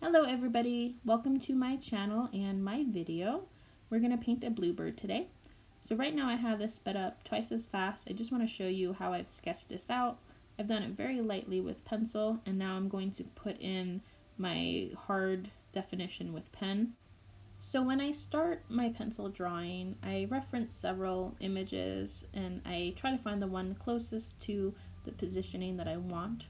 Hello everybody, welcome to my channel and my video. We're going to paint a bluebird today. So right now I have this sped up twice as fast. I just want to show you how I've sketched this out. I've done it very lightly with pencil, and now I'm going to put in my hard definition with pen. So when I start my pencil drawing, I reference several images and I try to find the one closest to the positioning that I want.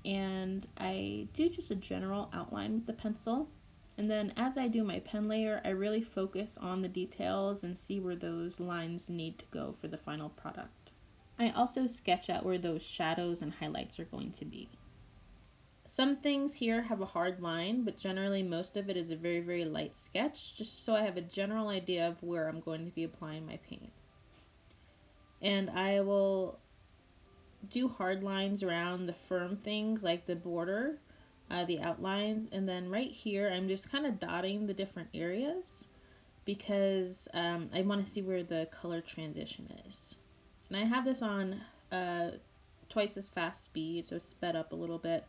And I do just a general outline with the pencil, and then as I do my pen layer, I really focus on the details and see where those lines need to go for the final product. I also sketch out where those shadows and highlights are going to be. Some things here have a hard line, but generally most of it is a very light sketch, just so I have a general idea of where I'm going to be applying my paint. And I will do hard lines around the firm things like the border, the outlines, and then right here I'm just kind of dotting the different areas because I want to see where the color transition is. And I have this on twice as fast speed, so sped up a little bit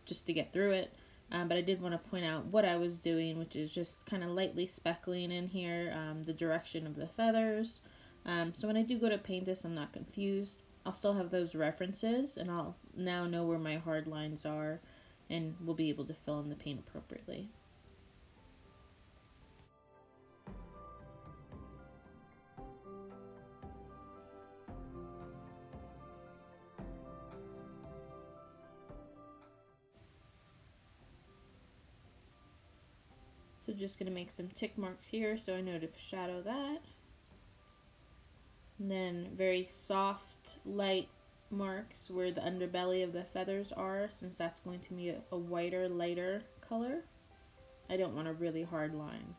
just to get through it. But I did want to point out what I was doing, which is just kind of lightly speckling in here the direction of the feathers. So when I do go to paint this, I'm not confused. I'll still have those references, and I'll now know where my hard lines are, and will be able to fill in the paint appropriately. So just going to make some tick marks here so I know to shadow that. And then very soft, light marks where the underbelly of the feathers are, since that's going to be a whiter, lighter color. I don't want a really hard line.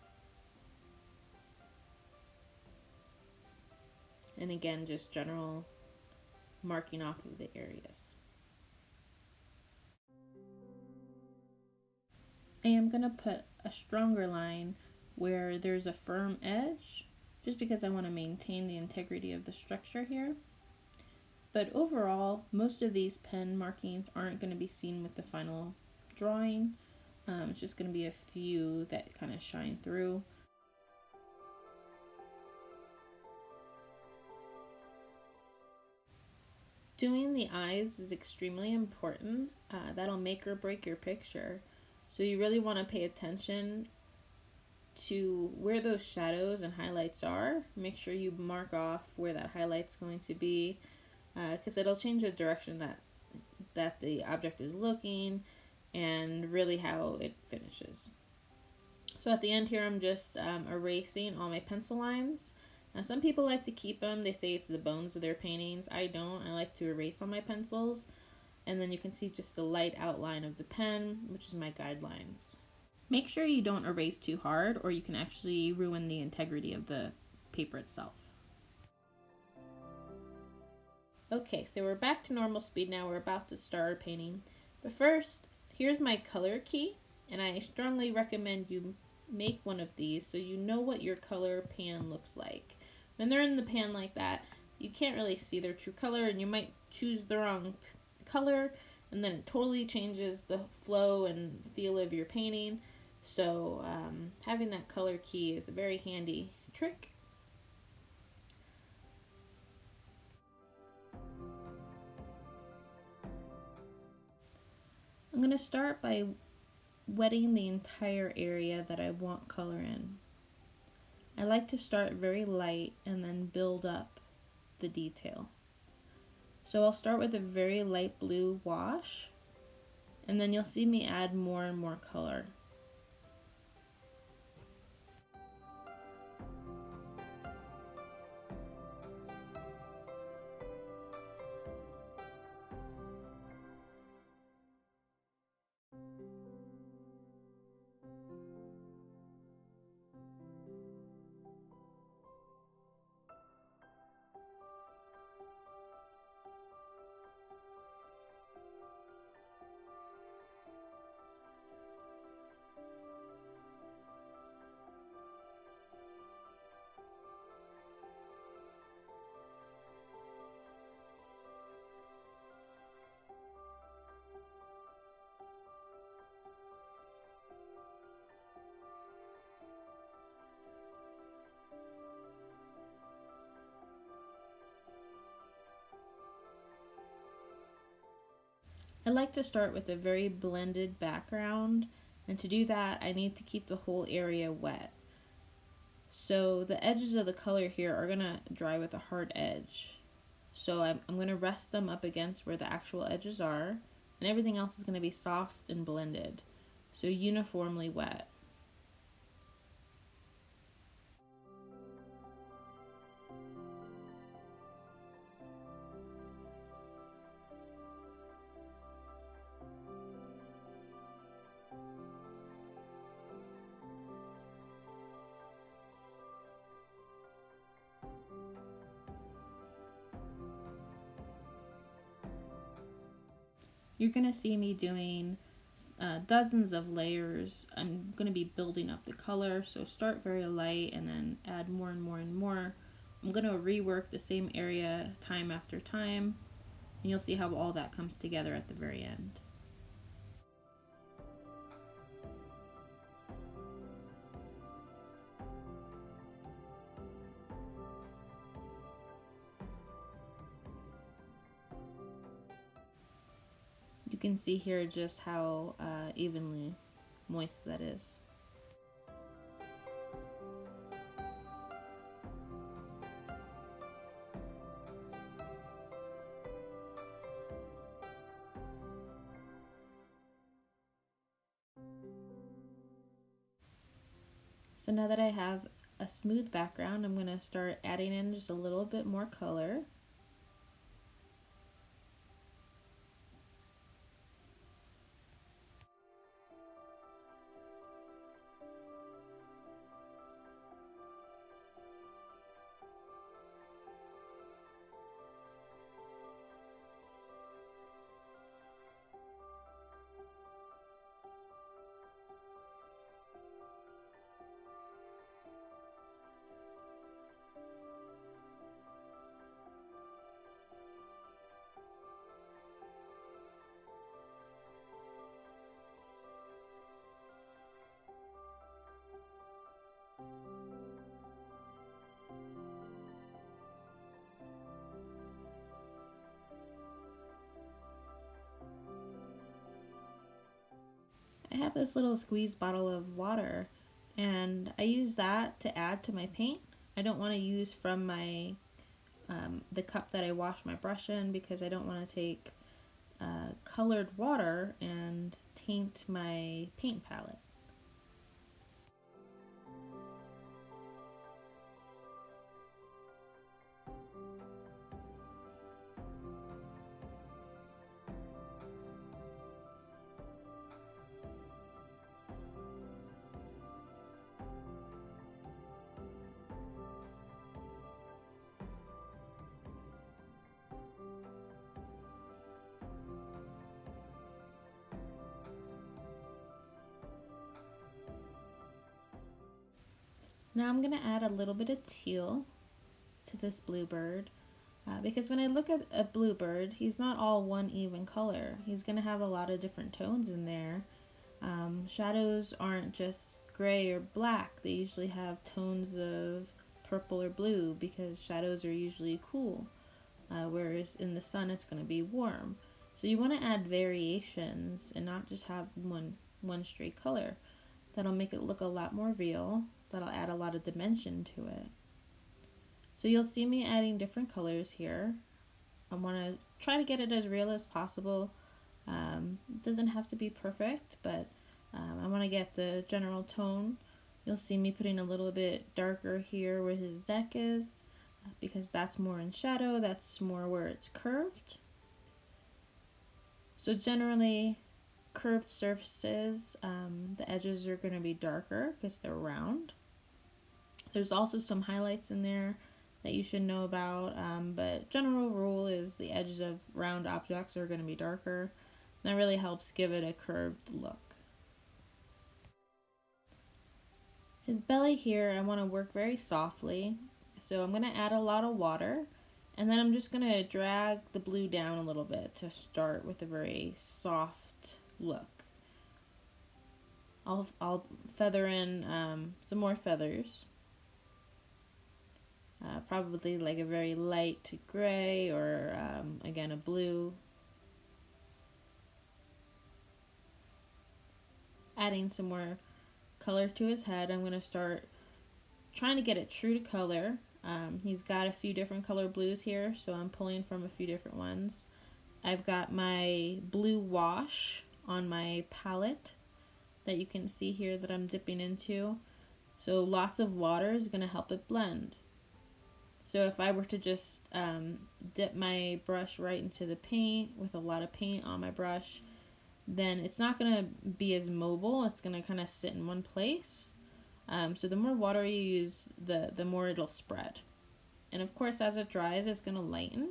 And again, just general marking off of the areas. I am going to put a stronger line where there's a firm edge, just because I want to maintain the integrity of the structure here. But overall, most of these pen markings aren't going to be seen with the final drawing. It's just going to be a few that kind of shine through. Doing the eyes is extremely important. That'll make or break your picture. So you really want to pay attention to where those shadows and highlights are. Make sure you mark off where that highlight's going to be, because it'll change the direction that the object is looking and really how it finishes. So at the end here, I'm just erasing all my pencil lines. Now some people like to keep them. They say it's the bones of their paintings. I don't. I like to erase all my pencils. And then you can see just the light outline of the pen, which is my guidelines. Make sure you don't erase too hard, or you can actually ruin the integrity of the paper itself. Okay, so we're back to normal speed now. We're about to start our painting. But first, here's my color key, and I strongly recommend you make one of these so you know what your color pan looks like. When they're in the pan like that, you can't really see their true color, and you might choose the wrong color, and then it totally changes the flow and feel of your painting. So having that color key is a very handy trick. I'm going to start by wetting the entire area that I want color in. I like to start very light and then build up the detail. So I'll start with a very light blue wash, and then you'll see me add more and more color. I like to start with a very blended background, and to do that I need to keep the whole area wet. So the edges of the color here are going to dry with a hard edge. So I'm going to rest them up against where the actual edges are, and everything else is going to be soft and blended, so uniformly wet. You're going to see me doing dozens of layers. I'm going to be building up the color, so start very light and then add more and more and more. I'm going to rework the same area time after time, and you'll see how all that comes together at the very end. You can see here just how evenly moist that is. So now that I have a smooth background, I'm going to start adding in just a little bit more color. I have this little squeeze bottle of water, and I use that to add to my paint. I don't want to use from my the cup that I wash my brush in, because I don't want to take colored water and taint my paint palette. Now I'm going to add a little bit of teal to this bluebird, because when I look at a bluebird, he's not all one even color. He's going to have a lot of different tones in there. Shadows aren't just gray or black. They usually have tones of purple or blue, because shadows are usually cool, whereas in the sun it's going to be warm. So you want to add variations and not just have one straight color. That'll make it look a lot more real. That'll add a lot of dimension to it. So you'll see me adding different colors here. I want to try to get it as real as possible. It doesn't have to be perfect, but I want to get the general tone. You'll see me putting a little bit darker here where his neck is, because that's more in shadow, that's more where it's curved. So generally, curved surfaces, the edges are going to be darker because they're round. There's also some highlights in there that you should know about, but general rule is the edges of round objects are going to be darker. And that really helps give it a curved look. His belly here, I want to work very softly, so I'm going to add a lot of water, and then I'm just going to drag the blue down a little bit to start with a very soft look. I'll feather in some more feathers. Probably like a very light gray, or again a blue. adding some more color to his head. I'm going to start trying to get it true to color. He's got a few different color blues here, so I'm pulling from a few different ones. I've got my blue wash on my palette that you can see here that I'm dipping into. So lots of water is going to help it blend. So if I were to just dip my brush right into the paint with a lot of paint on my brush, then it's not going to be as mobile. It's going to kind of sit in one place. So the more water you use, the more it'll spread. And of course, as it dries, it's going to lighten.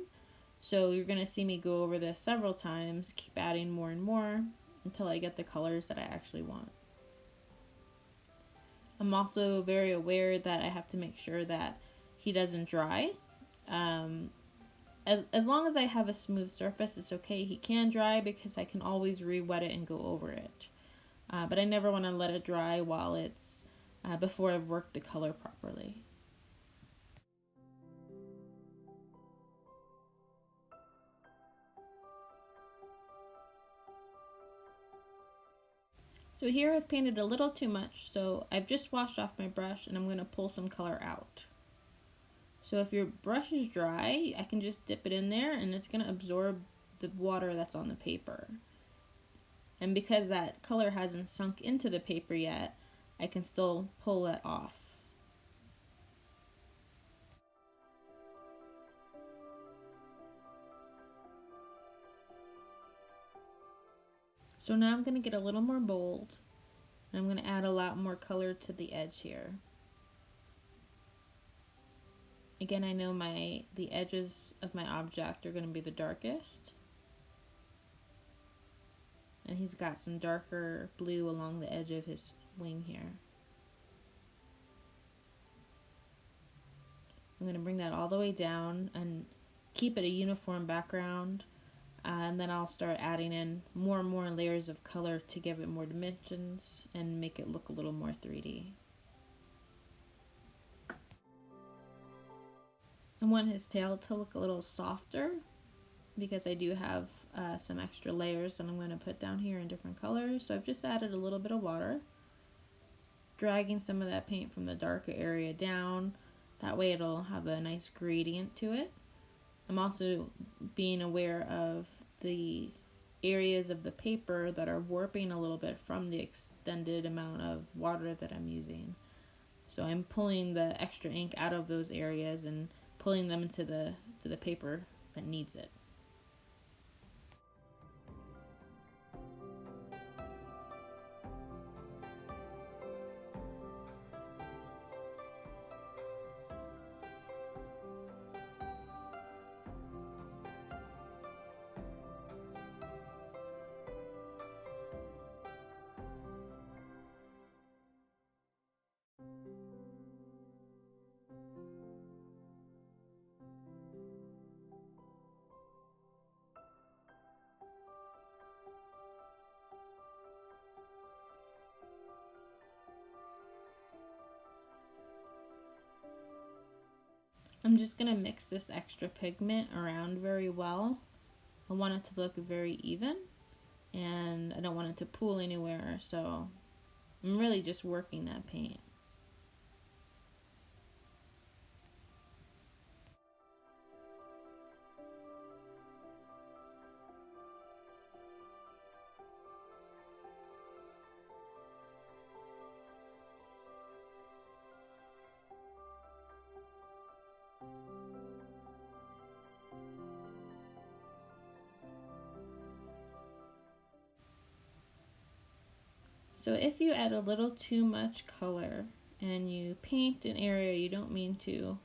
So you're going to see me go over this several times, keep adding more and more until I get the colors that I actually want. I'm also very aware that I have to make sure that he doesn't dry. As long as I have a smooth surface, it's okay. He can dry because I can always re-wet it and go over it. But I never want to let it dry while it's before I've worked the color properly. So here I've painted a little too much, so I've just washed off my brush and I'm going to pull some color out. So if your brush is dry, I can just dip it in there and it's going to absorb the water that's on the paper. And because that color hasn't sunk into the paper yet, I can still pull it off. So now I'm going to get a little more bold. And I'm going to add a lot more color to the edge here. Again, I know the edges of my object are going to be the darkest. And he's got some darker blue along the edge of his wing here. I'm going to bring that all the way down and keep it a uniform background. And then I'll start adding in more and more layers of color to give it more dimensions and make it look a little more 3D. I want his tail to look a little softer because I do have some extra layers that I'm going to put down here in different colors. So I've just added a little bit of water, dragging some of that paint from the darker area down. That way it'll have a nice gradient to it. I'm also being aware of the areas of the paper that are warping a little bit from the extended amount of water that I'm using. So I'm pulling the extra ink out of those areas and pulling them into the paper that needs it. I'm just going to mix this extra pigment around very well. I want it to look very even, and I don't want it to pool anywhere, so I'm really just working that paint. So if you add a little too much color and you paint an area you don't mean to,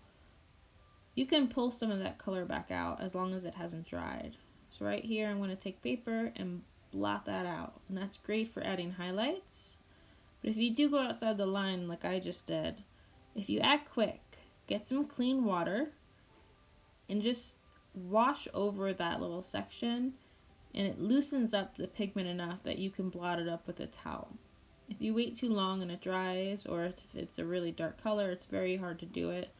you can pull some of that color back out as long as it hasn't dried. So right here I'm going to take paper and blot that out, and that's great for adding highlights. But if you do go outside the line like I just did, if you act quick, get some clean water and just wash over that little section, and it loosens up the pigment enough that you can blot it up with a towel. If you wait too long and it dries, or if it's a really dark color, it's very hard to do it.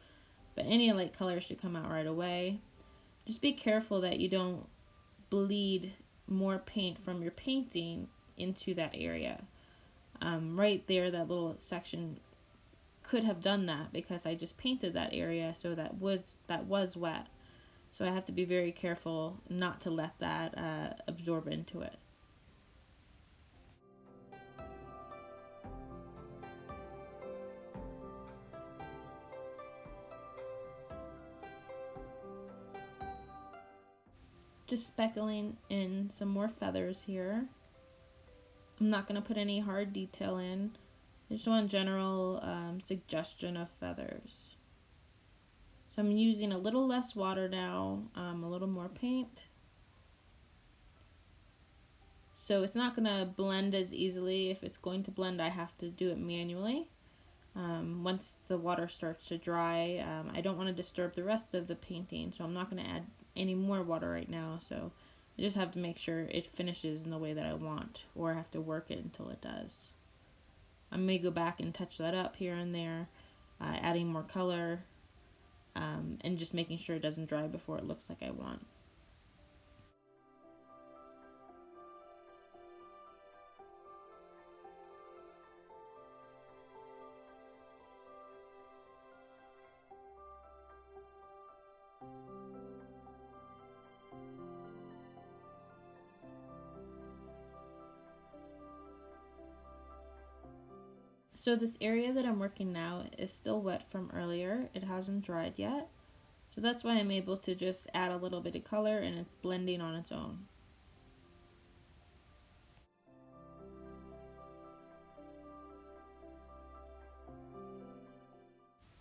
But any light color should come out right away. Just be careful that you don't bleed more paint from your painting into that area. right there, that little section could have done that because I just painted that area, so that was wet. So I have to be very careful not to let that absorb into it. Just speckling in some more feathers here. I'm not going to put any hard detail in. I just want general suggestion of feathers. So I'm using a little less water now, a little more paint. So it's not going to blend as easily. If it's going to blend, I have to do it manually. Once the water starts to dry, I don't want to disturb the rest of the painting, so I'm not going to add any more water right now. So I just have to make sure it finishes in the way that I want, or I have to work it until it does. I may go back and touch that up here and there, adding more color, and just making sure it doesn't dry before it looks like I want. So this area that I'm working now is still wet from earlier. It hasn't dried yet. So that's why I'm able to just add a little bit of color and it's blending on its own.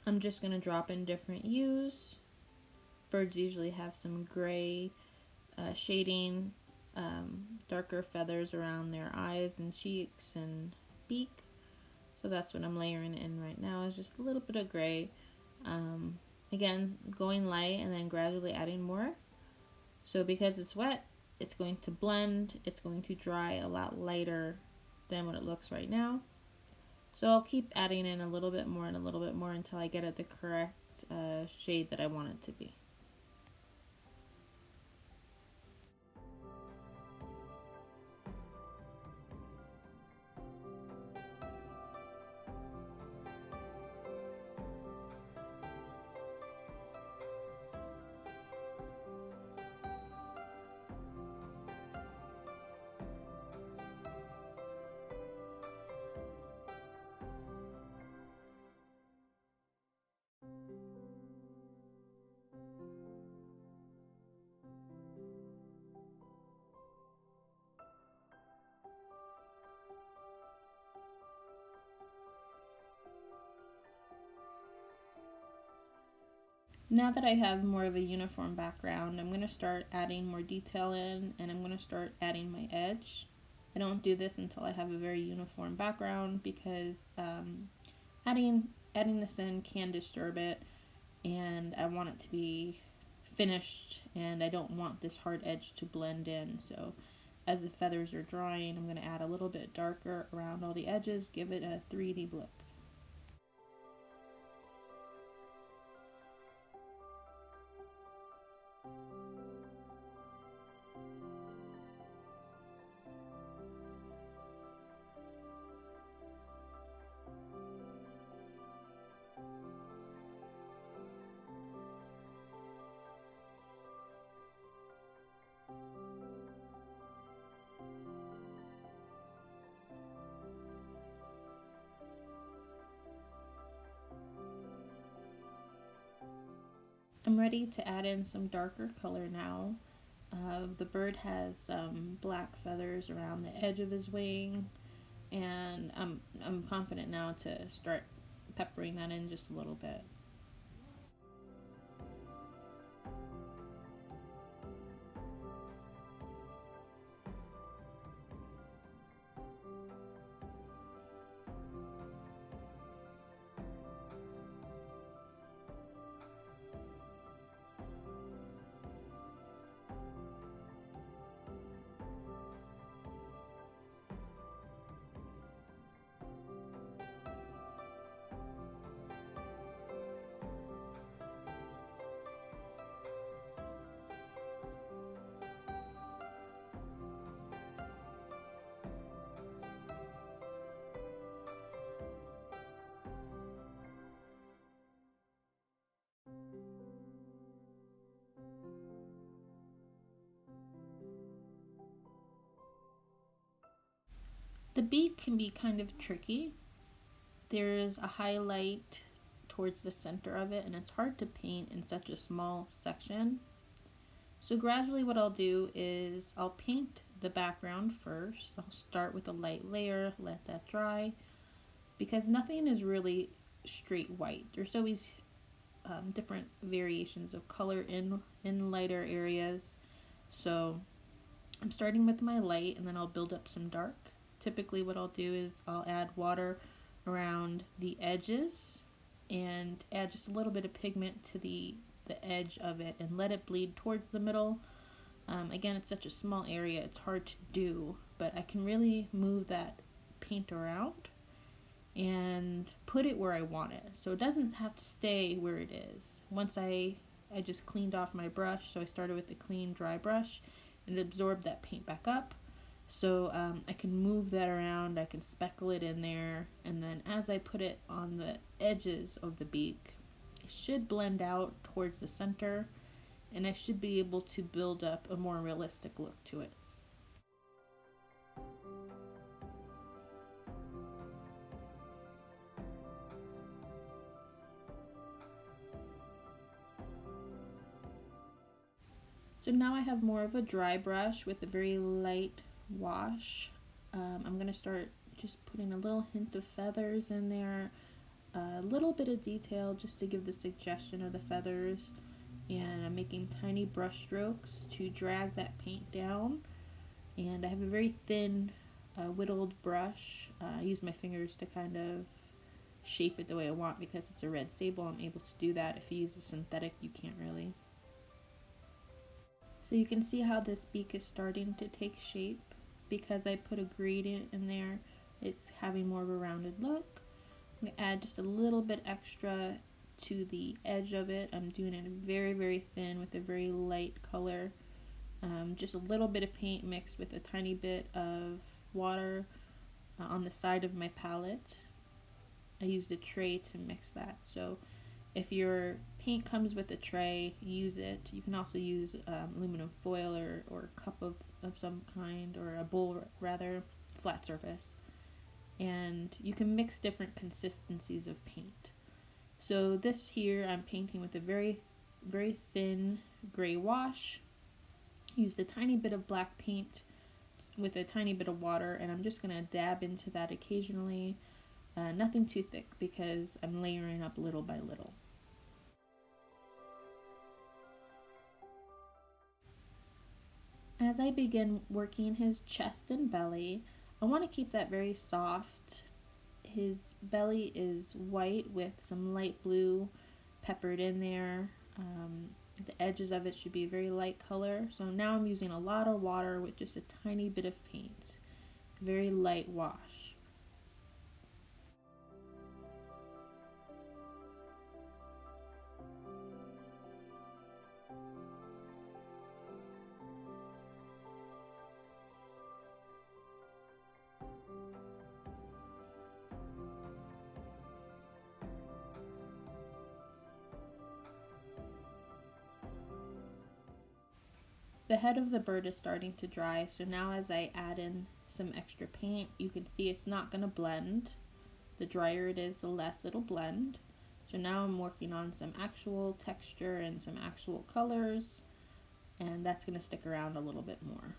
I'm just going to drop in different hues. Birds usually have some gray shading, darker feathers around their eyes and cheeks and beak. So that's what I'm layering in right now, is just a little bit of gray. Again, going light and then gradually adding more. So because it's wet, it's going to blend, it's going to dry a lot lighter than what it looks right now. So I'll keep adding in a little bit more and a little bit more until I get it the correct shade that I want it to be. Now that I have more of a uniform background, I'm going to start adding more detail in, and I'm going to start adding my edge. I don't do this until I have a very uniform background because adding this in can disturb it, and I want it to be finished, and I don't want this hard edge to blend in. So as the feathers are drying, I'm going to add a little bit darker around all the edges, give it a 3D look. I'm ready to add in some darker color now. The bird has some black feathers around the edge of his wing, and I'm confident now to start peppering that in just a little bit. The beak can be kind of tricky. There's a highlight towards the center of it, and it's hard to paint in such a small section. So gradually what I'll do is I'll paint the background first. I'll start with a light layer, let that dry, because nothing is really straight white. There's always different variations of color in lighter areas. So I'm starting with my light, and then I'll build up some dark. Typically what I'll do is I'll add water around the edges and add just a little bit of pigment to the edge of it and let it bleed towards the middle. Again, it's such a small area, it's hard to do, but I can really move that paint around and put it where I want it. So it doesn't have to stay where it is. Once I just cleaned off my brush, so I started with a clean dry brush and it absorbed that paint back up. So I can move that around, I can speckle it in there, and then as I put it on the edges of the beak, it should blend out towards the center, and I should be able to build up a more realistic look to it. So now I have more of a dry brush with a very light wash. I'm going to start just putting a little hint of feathers in there, a little bit of detail just to give the suggestion of the feathers, and I'm making tiny brush strokes to drag that paint down. And I have a very thin whittled brush. I use my fingers to kind of shape it the way I want because it's a red sable. I'm able to do that. If you use a synthetic, you can't really. So you can see how this beak is starting to take shape because I put a gradient in there. It's having more of a rounded look. I'm going to add just a little bit extra to the edge of it. I'm doing it very, very thin with a very light color. Just a little bit of paint mixed with a tiny bit of water on the side of my palette. I used a tray to mix that. So if your paint comes with a tray, use it. You can also use aluminum foil or a cup of some kind, or a bowl rather, flat surface. And you can mix different consistencies of paint. So this here I'm painting with a very, very thin gray wash. Used a tiny bit of black paint with a tiny bit of water, and I'm just going to dab into that occasionally. Nothing too thick because I'm layering up little by little. As I begin working his chest and belly, I want to keep that very soft. His belly is white with some light blue peppered in there. The edges of it should be a very light color. So now I'm using a lot of water with just a tiny bit of paint. Very light wash. The head of the bird is starting to dry, so now as I add in some extra paint, you can see it's not going to blend. The drier it is, the less it'll blend. So now I'm working on some actual texture and some actual colors, and that's going to stick around a little bit more.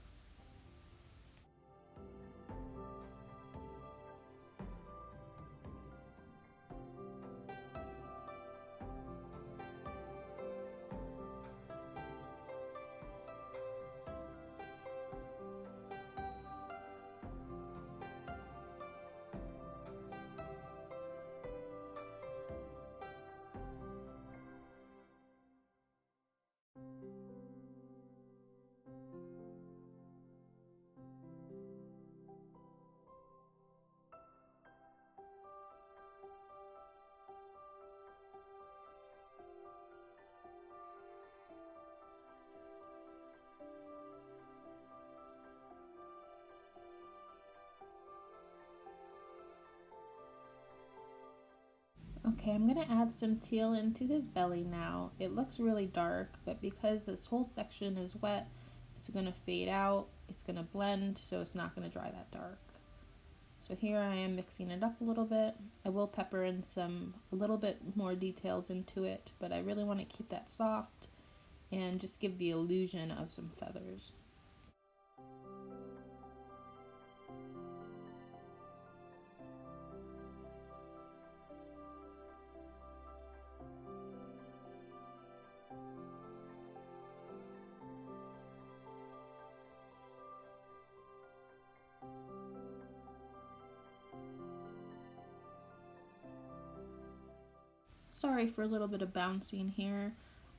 Okay, I'm going to add some teal into his belly now. It looks really dark, but because this whole section is wet, it's going to fade out, it's going to blend, so it's not going to dry that dark. So here I am mixing it up a little bit. I will pepper in a little bit more details into it, but I really want to keep that soft and just give the illusion of some feathers. Sorry for a little bit of bouncing here.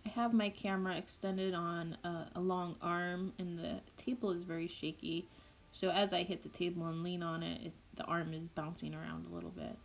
I have my camera extended on a long arm and the table is very shaky. So as I hit the table and lean on it, the arm is bouncing around a little bit.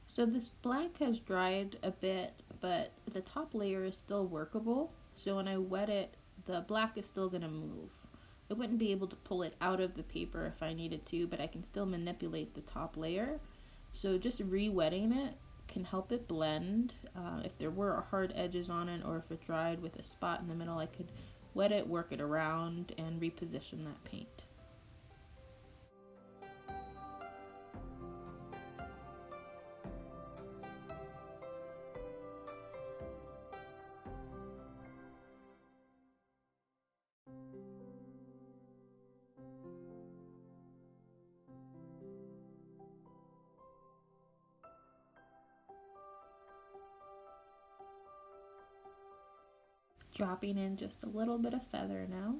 So this black has dried a bit, but the top layer is still workable. So when I wet it, the black is still going to move. I wouldn't be able to pull it out of the paper if I needed to, but I can still manipulate the top layer. So just re-wetting it can help it blend. If there were hard edges on it, or if it dried with a spot in the middle, I could wet it, work it around, and reposition that paint. Dropping in just a little bit of feather now.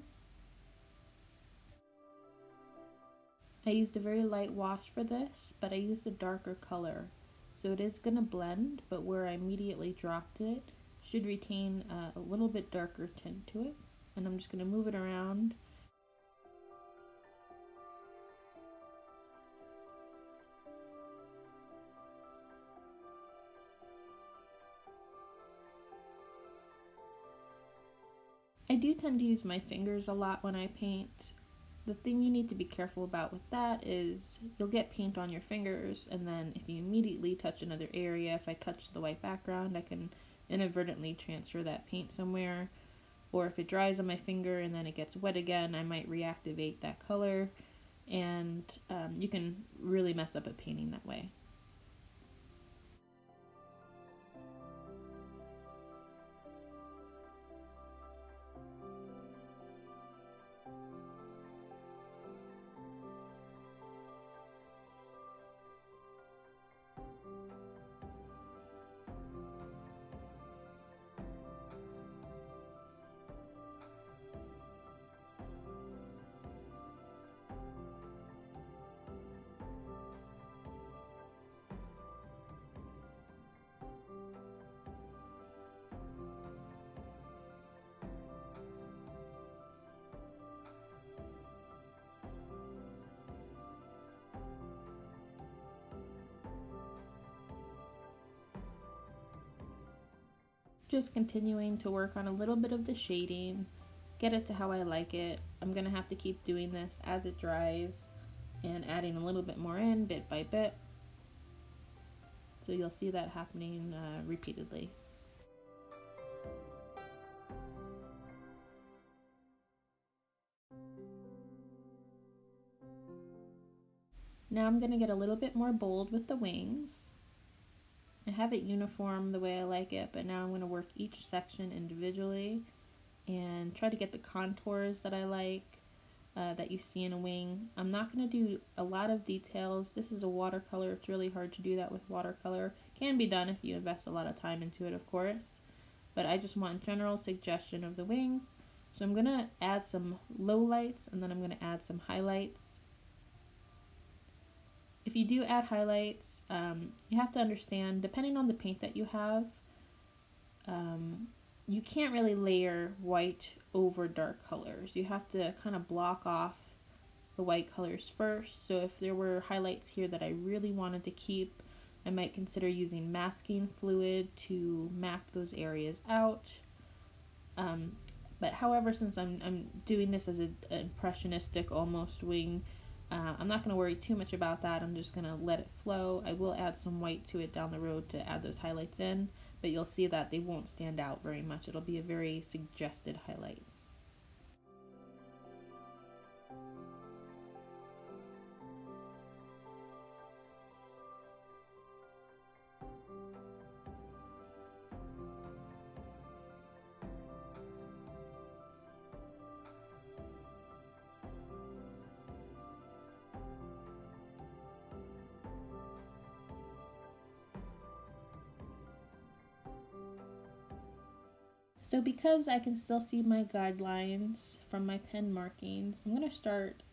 I used a very light wash for this, but I used a darker color. So it is going to blend, but where I immediately dropped it should retain a little bit darker tint to it. And I'm just going to move it around. I do tend to use my fingers a lot when I paint. The thing you need to be careful about with that is you'll get paint on your fingers, and then if you immediately touch another area, if I touch the white background, I can inadvertently transfer that paint somewhere. Or if it dries on my finger and then it gets wet again, I might reactivate that color, and you can really mess up a painting that way. Just continuing to work on a little bit of the shading, get it to how I like it. I'm gonna have to keep doing this as it dries and adding a little bit more in bit by bit. So you'll see that happening repeatedly. Now I'm gonna get a little bit more bold with the wings. I have it uniform the way I like it, but now I'm going to work each section individually and try to get the contours that I like, that you see in a wing. I'm not going to do a lot of details. This is a watercolor. It's really hard to do that with watercolor. Can be done if you invest a lot of time into it, of course. But I just want general suggestion of the wings. So I'm going to add some low lights, and then I'm going to add some highlights. If you do add highlights, you have to understand, depending on the paint that you have, you can't really layer white over dark colors. You have to kind of block off the white colors first. So if there were highlights here that I really wanted to keep, I might consider using masking fluid to map those areas out. But however, since I'm doing this as an impressionistic almost wing, I'm not going to worry too much about that. I'm just going to let it flow. I will add some white to it down the road to add those highlights in, but you'll see that they won't stand out very much. It'll be a very suggested highlight. So because I can still see my guidelines from my pen markings, I'm going to start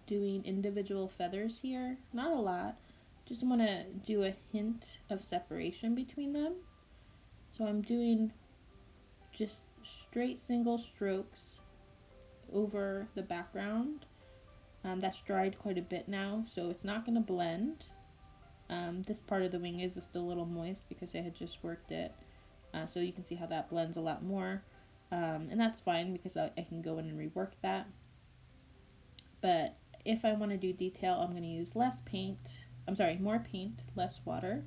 doing individual feathers here. Not a lot, just want to do a hint of separation between them. So I'm doing just straight single strokes over the background. That's dried quite a bit now, so it's not going to blend. This part of the wing is still a little moist because I had just worked it. So you can see how that blends a lot more. And that's fine because I can go in and rework that. But if I want to do detail, I'm going to use more paint, less water.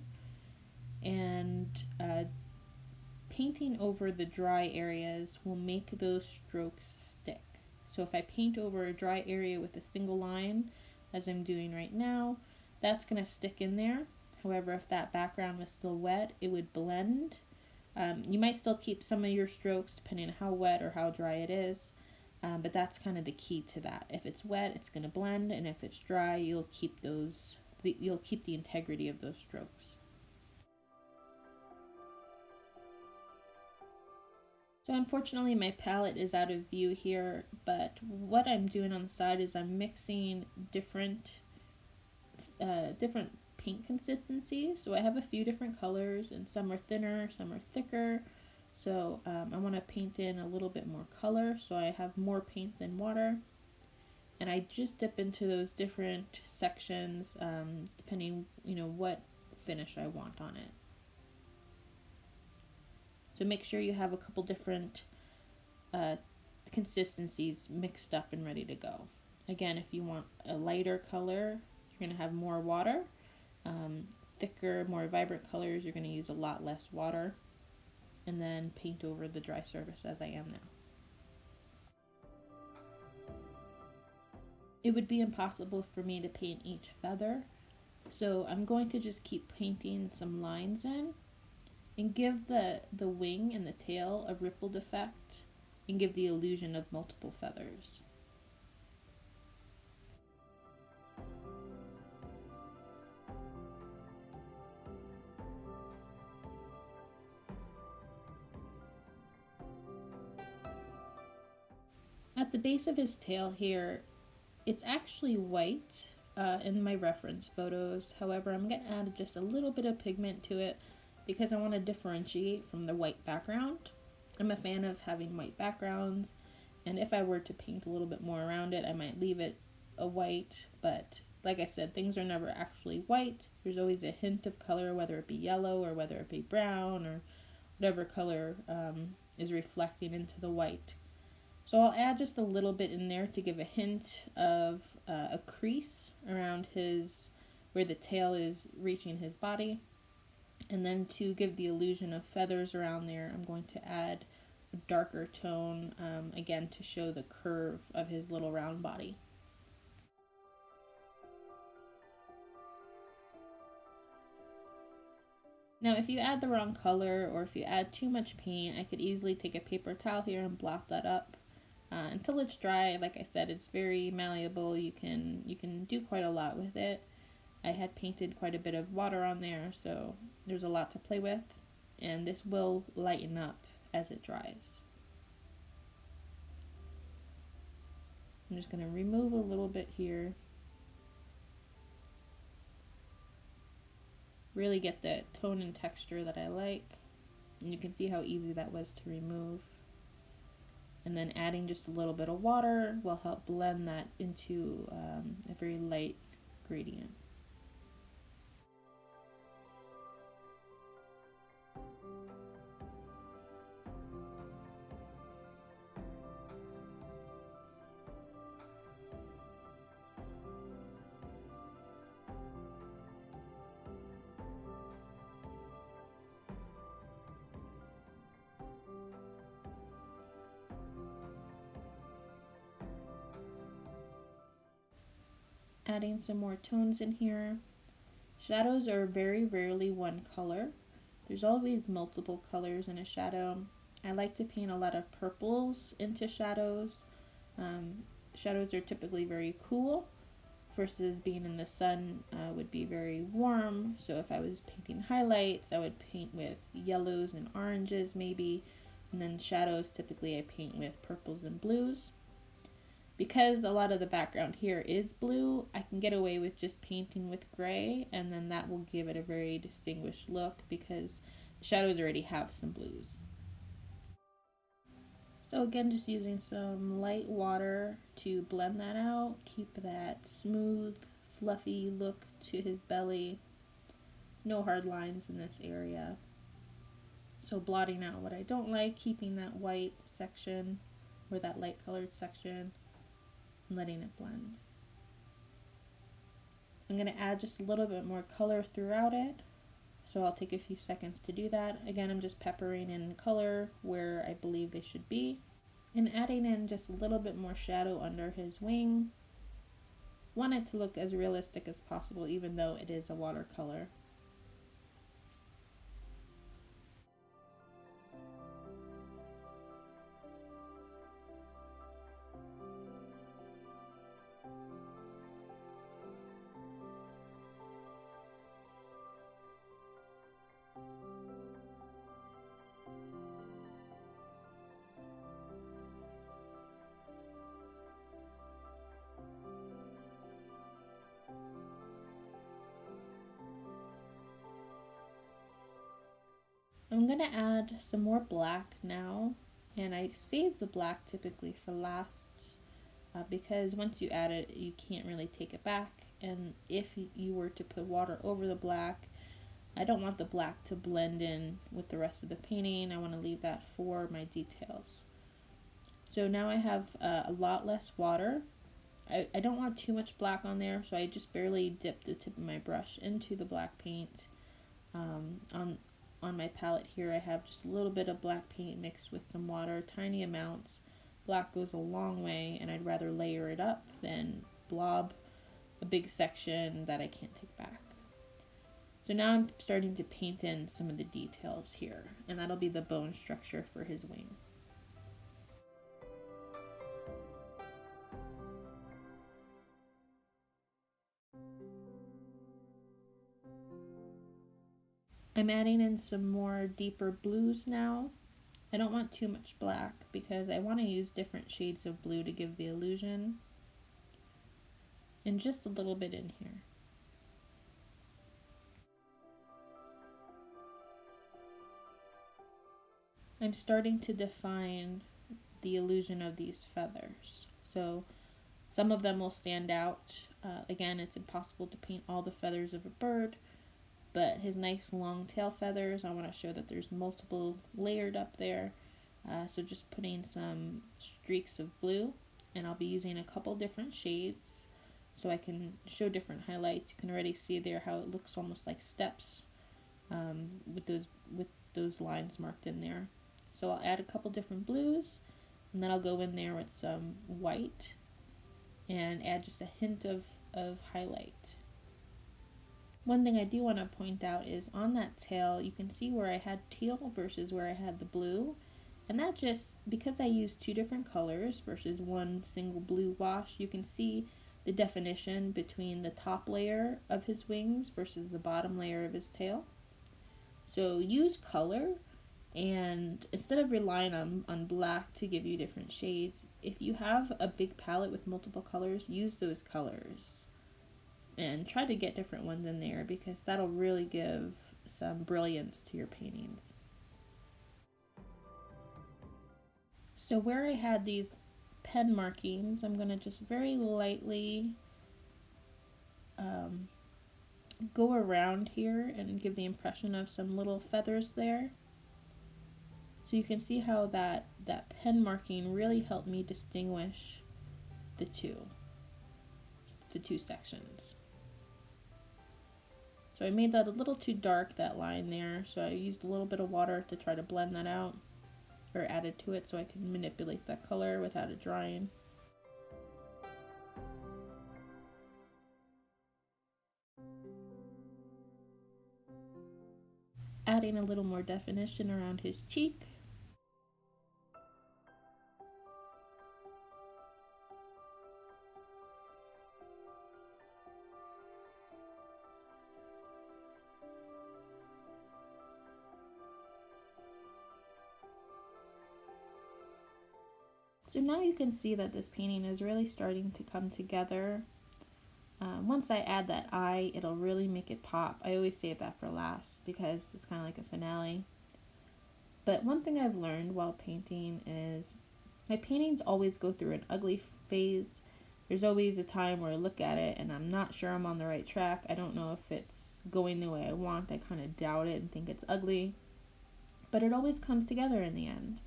And painting over the dry areas will make those strokes stick. So if I paint over a dry area with a single line, as I'm doing right now, that's going to stick in there. However, if that background was still wet, it would blend. You might still keep some of your strokes depending on how wet or how dry it is, but that's kind of the key to that. If it's wet, it's going to blend, and if it's dry, you'll keep the integrity of those strokes. So unfortunately my palette is out of view here, but what I'm doing on the side is I'm mixing different paint consistencies. So I have a few different colors, and some are thinner, some are thicker. So I want to paint in a little bit more color, so I have more paint than water. And I just dip into those different sections depending, what finish I want on it. So make sure you have a couple different consistencies mixed up and ready to go. Again, if you want a lighter color, you're going to have more water. Thicker, more vibrant colors, you're going to use a lot less water. And then paint over the dry surface as I am now. It would be impossible for me to paint each feather, so I'm going to just keep painting some lines in and give the wing and the tail a rippled effect and give the illusion of multiple feathers. At the base of his tail here, it's actually white in my reference photos. However, I'm going to add just a little bit of pigment to it because I want to differentiate from the white background. I'm a fan of having white backgrounds, and if I were to paint a little bit more around it, I might leave it a white, but like I said, things are never actually white. There's always a hint of color, whether it be yellow or whether it be brown or whatever color is reflecting into the white. So I'll add just a little bit in there to give a hint of a crease around where the tail is reaching his body. And then to give the illusion of feathers around there, I'm going to add a darker tone, again, to show the curve of his little round body. Now, if you add the wrong color or if you add too much paint, I could easily take a paper towel here and blot that up. Until it's dry, like I said, it's very malleable. You can do quite a lot with it. I had painted quite a bit of water on there, so there's a lot to play with, and this will lighten up as it dries. I'm just going to remove a little bit here. Really get the tone and texture that I like, and you can see how easy that was to remove. And then adding just a little bit of water will help blend that into a very light gradient. adding some more tones in here. Shadows are very rarely one color. There's always multiple colors in a shadow. I like to paint a lot of purples into shadows. Shadows are typically very cool versus being in the sun would be very warm. So if I was painting highlights, I would paint with yellows and oranges maybe. And then shadows, typically I paint with purples and blues. Because a lot of the background here is blue, I can get away with just painting with gray, and then that will give it a very distinguished look because the shadows already have some blues. So again, just using some light water to blend that out, keep that smooth, fluffy look to his belly. No hard lines in this area. So blotting out what I don't like, keeping that white section or that light colored section, and letting it blend. I'm going to add just a little bit more color throughout it. So I'll take a few seconds to do that. Again, I'm just peppering in color where I believe they should be. And adding in just a little bit more shadow under his wing. Want it to look as realistic as possible, even though it is a watercolor. I'm going to add some more black now, and I save the black typically for last because once you add it, you can't really take it back, and if you were to put water over the black, I don't want the black to blend in with the rest of the painting. I want to leave that for my details. So now I have a lot less water. I don't want too much black on there, so I just barely dip the tip of my brush into the black paint. On my palette here, I have just a little bit of black paint mixed with some water, tiny amounts. Black goes a long way, and I'd rather layer it up than blob a big section that I can't take back. So now I'm starting to paint in some of the details here, and that'll be the bone structure for his wing. I'm adding in some more deeper blues now. I don't want too much black because I want to use different shades of blue to give the illusion. And just a little bit in here. I'm starting to define the illusion of these feathers. So some of them will stand out. Again, it's impossible to paint all the feathers of a bird, but his nice long tail feathers, I want to show that there's multiple layered up there. So just putting some streaks of blue, and I'll be using a couple different shades so I can show different highlights. You can already see there how it looks almost like steps with those lines marked in there. So I'll add a couple different blues, and then I'll go in there with some white and add just a hint of highlight. One thing I do want to point out is on that tail, you can see where I had teal versus where I had the blue. And that just, because I used two different colors versus one single blue wash, you can see the definition between the top layer of his wings versus the bottom layer of his tail. So use color, and instead of relying on black to give you different shades, if you have a big palette with multiple colors, use those colors. And try to get different ones in there because that'll really give some brilliance to your paintings. So where I had these pen markings, I'm going to just very lightly go around here and give the impression of some little feathers there. So you can see how that pen marking really helped me distinguish the two sections. So I made that a little too dark, that line there, so I used a little bit of water to try to blend that out, or added to it so I can manipulate that color without it drying. adding a little more definition around his cheek. So now you can see that this painting is really starting to come together. Once I add that eye, it'll really make it pop. I always save that for last because it's kind of like a finale. But one thing I've learned while painting is my paintings always go through an ugly phase. There's always a time where I look at it and I'm not sure I'm on the right track. I don't know if it's going the way I want. I kind of doubt it and think it's ugly. But it always comes together in the end.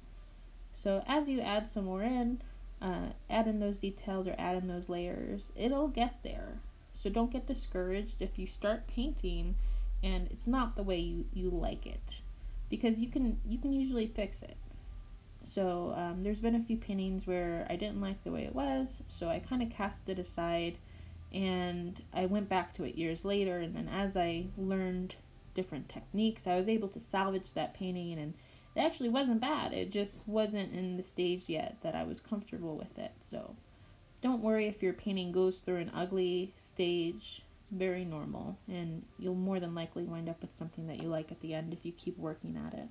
So as you add some more in, add in those details or add in those layers, it'll get there. So don't get discouraged if you start painting and it's not the way you like it, because you can usually fix it. So there's been a few paintings where I didn't like the way it was, so I kind of cast it aside and I went back to it years later, and then as I learned different techniques, I was able to salvage that painting, and it actually wasn't bad. It just wasn't in the stage yet that I was comfortable with it. So don't worry if your painting goes through an ugly stage. It's very normal, and you'll more than likely wind up with something that you like at the end if you keep working at it.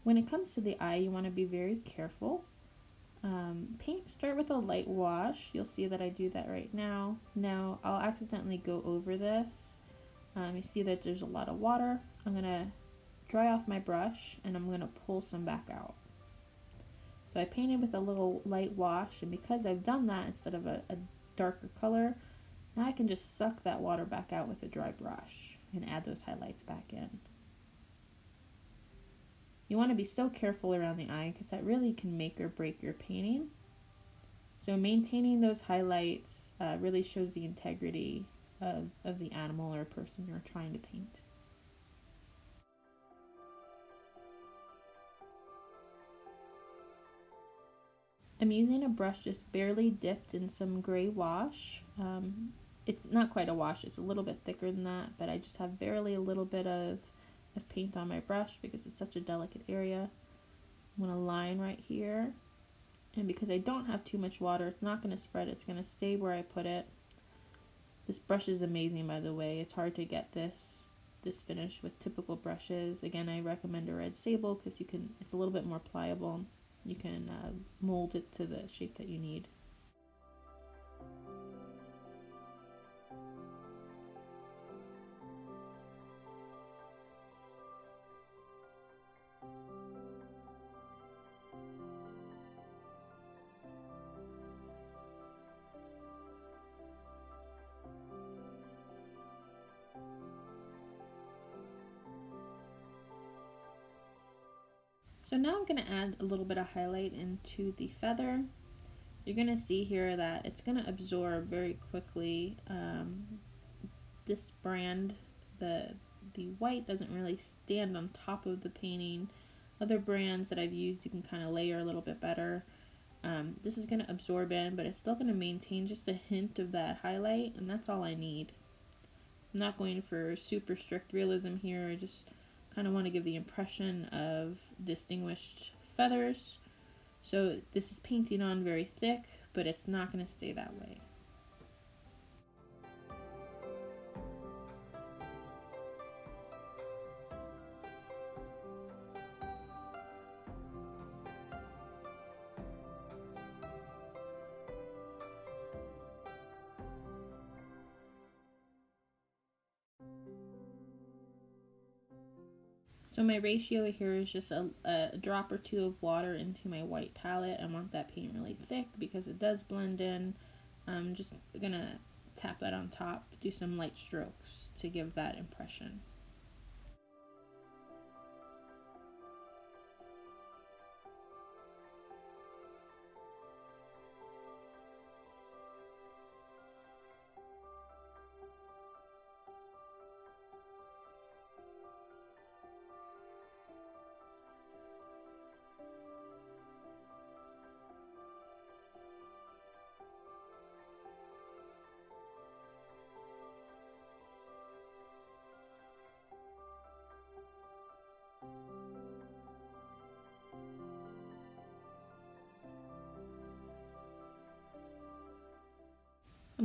When it comes to the eye, you want to be very careful. Start with a light wash. You'll see that I do that right now. Now I'll accidentally go over this. You see that there's a lot of water. I'm going to dry off my brush and I'm going to pull some back out. So I painted with a little light wash, and because I've done that instead of a darker color, now I can just suck that water back out with a dry brush and add those highlights back in. You want to be so careful around the eye because that really can make or break your painting. So maintaining those highlights really shows the integrity of the animal or person you're trying to paint. I'm using a brush just barely dipped in some gray wash. It's not quite a wash, it's a little bit thicker than that, but I just have barely a little bit of paint on my brush because it's such a delicate area. I'm going to line right here, and because I don't have too much water, it's not going to spread, it's going to stay where I put it. This brush is amazing, by the way. It's hard to get this finish with typical brushes. Again, I recommend a red sable because it's a little bit more pliable. You can mold it to the shape that you need. So now I'm going to add a little bit of highlight into the feather. You're going to see here that it's going to absorb very quickly. This brand, the white doesn't really stand on top of the painting. Other brands that I've used, you can kind of layer a little bit better. This is going to absorb in, but it's still going to maintain just a hint of that highlight, and that's all I need. I'm not going for super strict realism here. I just kind of want to give the impression of distinguished feathers. So this is painting on very thick, but it's not going to stay that way. So my ratio here is just a drop or two of water into my white palette. I want that paint really thick because it does blend in. I'm just gonna tap that on top, do some light strokes to give that impression.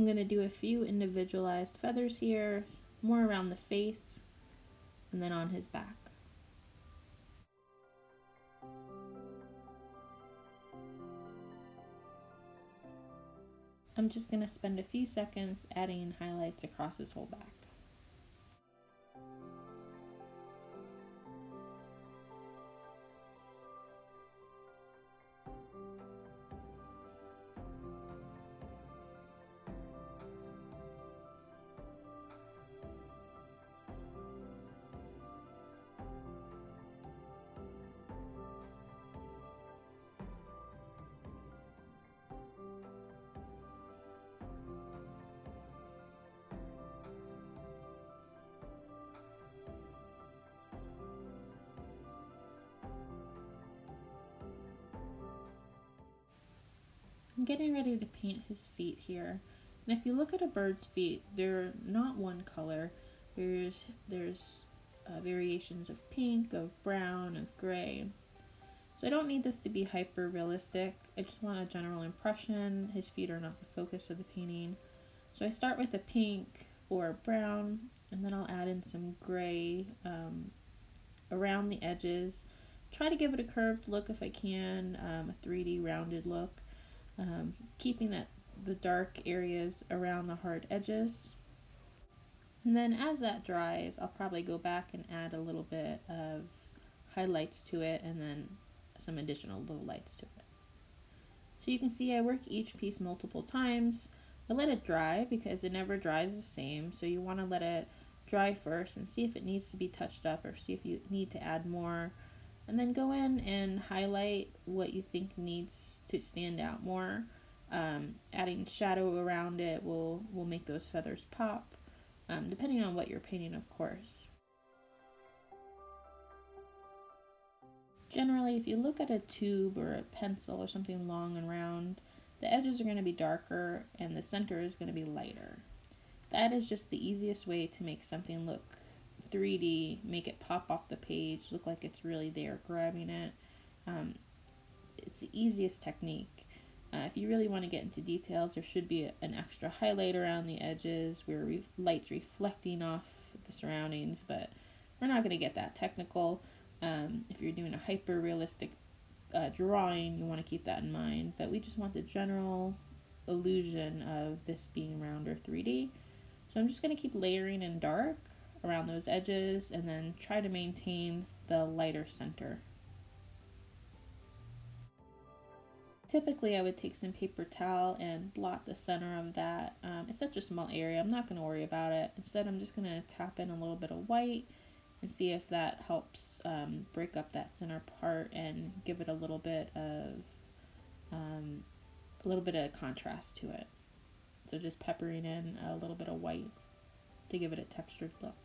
I'm going to do a few individualized feathers here, more around the face and then on his back. I'm just going to spend a few seconds adding highlights across his whole back. I'm getting ready to paint his feet here. And if you look at a bird's feet, they're not one color. There's variations of pink, of brown, of gray. So I don't need this to be hyper realistic. I just want a general impression. His feet are not the focus of the painting. So I start with a pink or brown, and then I'll add in some gray around the edges. Try to give it a curved look if I can, a 3D rounded look. Keeping the dark areas around the hard edges. And then as that dries, I'll probably go back and add a little bit of highlights to it and then some additional lowlights to it. So you can see I work each piece multiple times. I let it dry because it never dries the same, so you want to let it dry first and see if it needs to be touched up or see if you need to add more. And then go in and highlight what you think needs to stand out more. Adding shadow around it will make those feathers pop, depending on what you're painting, of course. Generally, if you look at a tube or a pencil or something long and round, the edges are going to be darker and the center is going to be lighter. That is just the easiest way to make something look 3D, make it pop off the page, look like it's really there grabbing it. It's the easiest technique. If you really want to get into details, there should be an extra highlight around the edges where light's reflecting off the surroundings, but we're not going to get that technical. If you're doing a hyper realistic drawing, you want to keep that in mind, but we just want the general illusion of this being round or 3D. So I'm just going to keep layering in dark around those edges and then try to maintain the lighter center. Typically I would take some paper towel and blot the center of that. It's such a small area, I'm not going to worry about it. Instead I'm just going to tap in a little bit of white and see if that helps break up that center part and give it a little bit of contrast to it. So just peppering in a little bit of white to give it a textured look.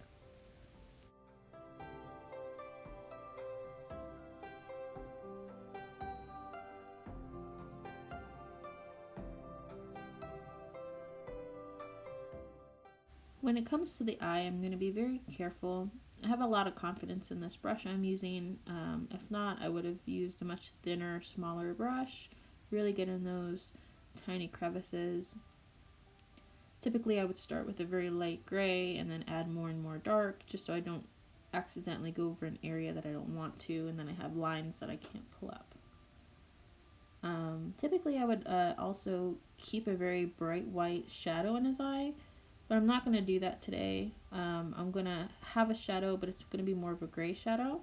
When it comes to the eye, I'm going to be very careful. I have a lot of confidence in this brush I'm using. If not, I would have used a much thinner, smaller brush. Really get in those tiny crevices. Typically I would start with a very light gray and then add more and more dark, just so I don't accidentally go over an area that I don't want to, and then I have lines that I can't pull up. Typically I would also keep a very bright white shadow in his eye, but I'm not going to do that today. I'm going to have a shadow, but it's going to be more of a gray shadow.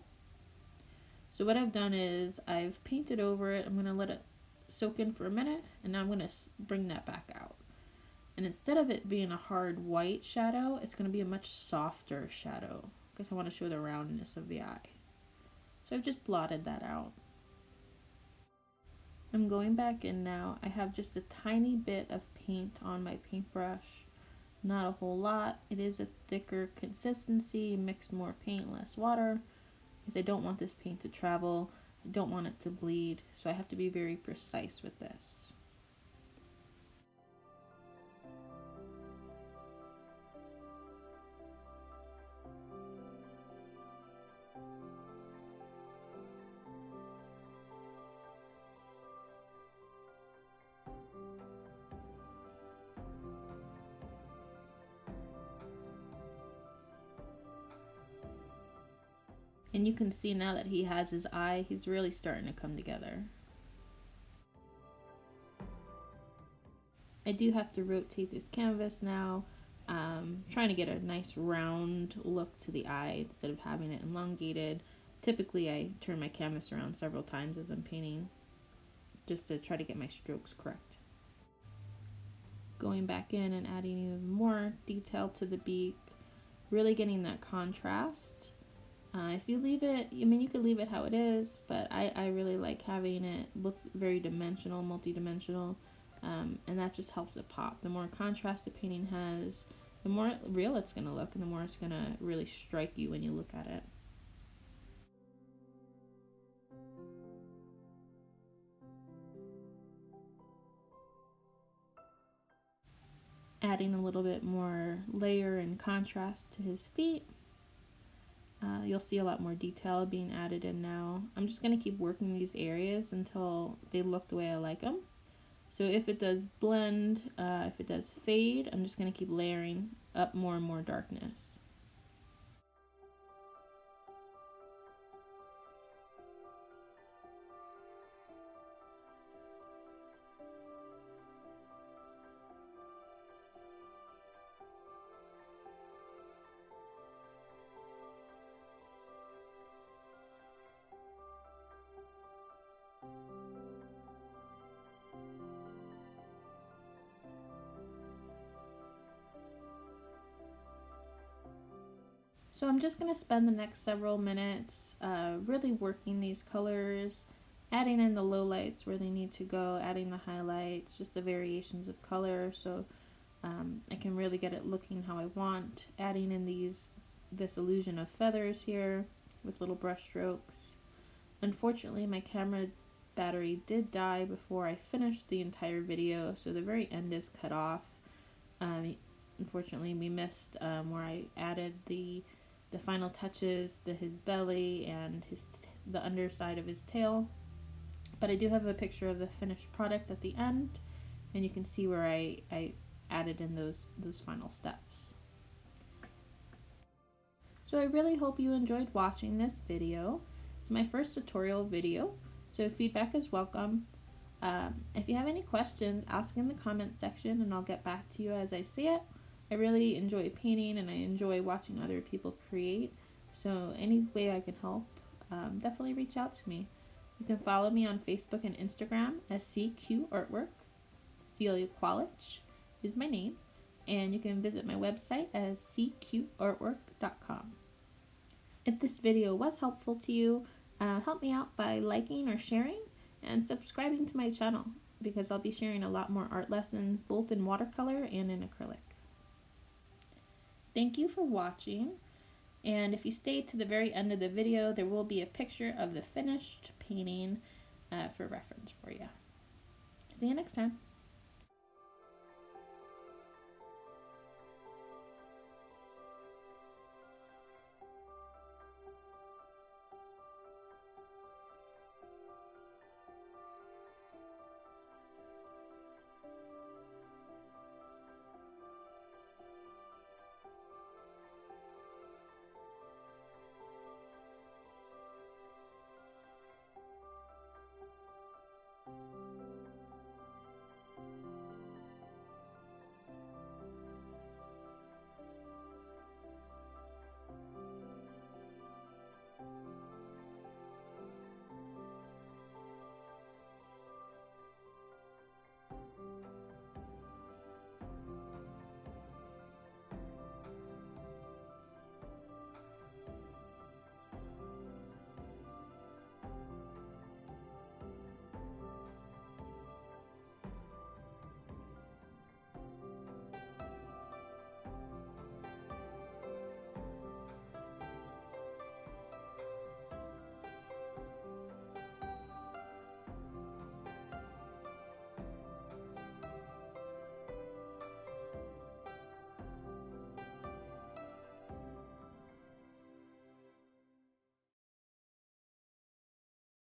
So what I've done is I've painted over it. I'm going to let it soak in for a minute, and now I'm going to bring that back out. And instead of it being a hard white shadow, it's going to be a much softer shadow because I want to show the roundness of the eye. So I've just blotted that out. I'm going back in now. I have just a tiny bit of paint on my paintbrush. Not a whole lot. It is a thicker consistency, mixed more paint, less water, because I don't want this paint to travel. I don't want it to bleed, so I have to be very precise with this. And you can see now that he has his eye, he's really starting to come together. I do have to rotate this canvas now, trying to get a nice round look to the eye instead of having it elongated. Typically I turn my canvas around several times as I'm painting just to try to get my strokes correct. Going back in and adding even more detail to the beak, really getting that contrast. If you leave it, I mean, you could leave it how it is, but I really like having it look very dimensional, multi-dimensional, and that just helps it pop. The more contrast the painting has, the more real it's going to look, and the more it's going to really strike you when you look at it. Adding a little bit more layer and contrast to his feet. You'll see a lot more detail being added in now. I'm just going to keep working these areas until they look the way I like them. So if it does blend, if it does fade, I'm just going to keep layering up more and more darkness. So I'm just going to spend the next several minutes really working these colors, adding in the lowlights where they need to go, adding the highlights, just the variations of color, so I can really get it looking how I want, adding in this illusion of feathers here with little brush strokes. Unfortunately, my camera battery did die before I finished the entire video, so the very end is cut off. Unfortunately, we missed where I added the final touches to his belly and the underside of his tail. But I do have a picture of the finished product at the end, and you can see where I added in those final steps. So I really hope you enjoyed watching this video. It's my first tutorial video, so feedback is welcome. If you have any questions, ask in the comment section and I'll get back to you as I see it. I really enjoy painting and I enjoy watching other people create, so any way I can help, definitely reach out to me. You can follow me on Facebook and Instagram as CQ Artwork. Celia Qualich is my name, and you can visit my website as cqartwork.com. If this video was helpful to you, help me out by liking or sharing and subscribing to my channel, because I'll be sharing a lot more art lessons both in watercolor and in acrylic. Thank you for watching, and if you stay to the very end of the video, there will be a picture of the finished painting for reference for you. See you next time.